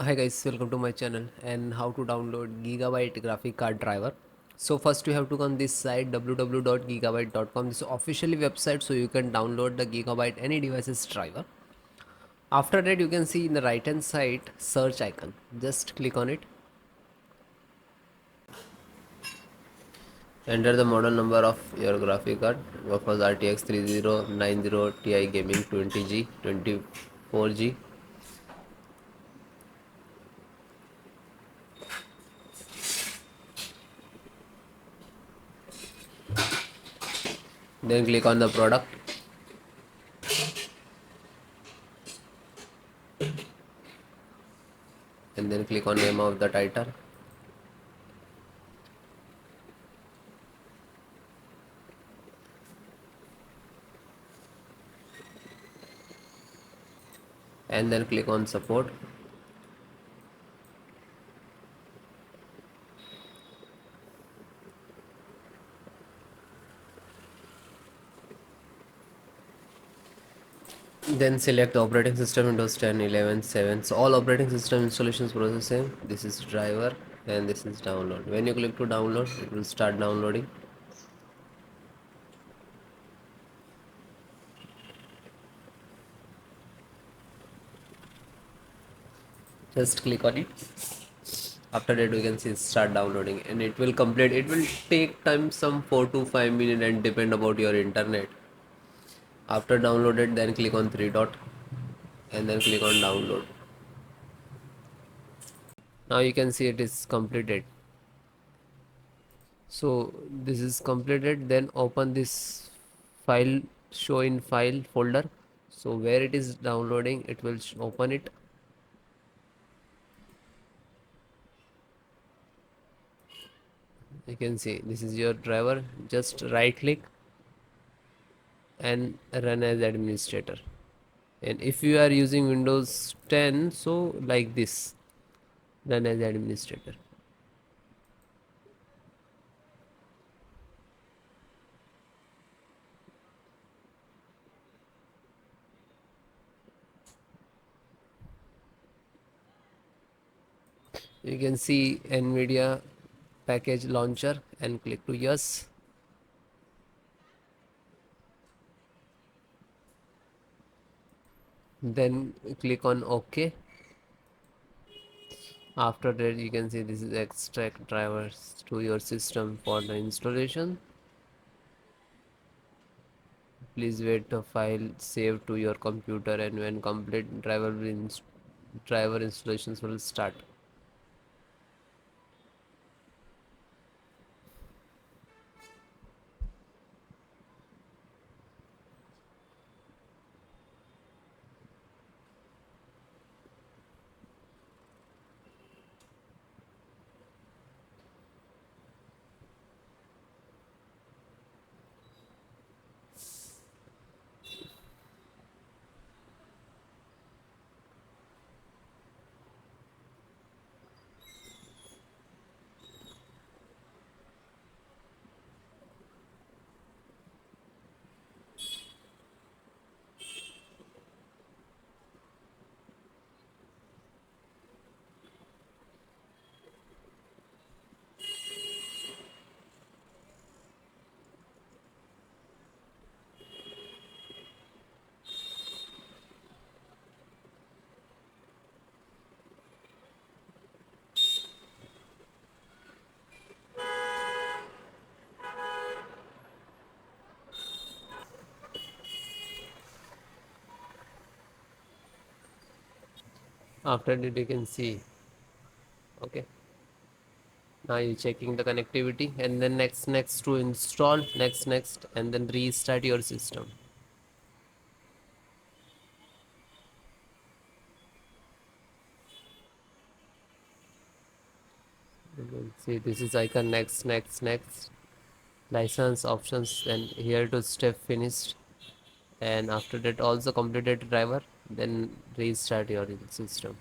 Hi guys, welcome to my channel and how to download Gigabyte graphic card driver. So first you have to go on this site www.gigabyte.com. This is officially website, so you can download the Gigabyte any devices driver. After that you can see in the right hand side search icon. Just click on it. Enter the model number of your graphic card. Go for the RTX 3090 Ti Gaming 20G 24G. Then click on the product. And then click on name of the title. And then click on support. Then select the operating system Windows 10, 11, 7. So all operating system installations process same. This is driver and this is download. When you click to download, it will start downloading. Just click on it. After that we can see start downloading and it will complete. It will take time some 4 to 5 minutes and depend about your internet. After downloaded, then click on three dot and then click on download. Now you can see it is completed. So this is completed. Then open this file, show in file folder. So where it is downloading, it will open it. You can see this is your driver. Just right click and run as administrator. And if you are using Windows 10, so like this, run as administrator. You can see NVIDIA package launcher and click to yes. Then click on OK. After that you can see this is extract drivers to your system for the installation. Please wait the file save to your computer, and when complete driver installations will start. After that you can see, okay, now you're checking the connectivity, and then next to install, next and then restart your system. You can see this is icon next license options, and here to step finished. And after that also completed driver, then restart your system.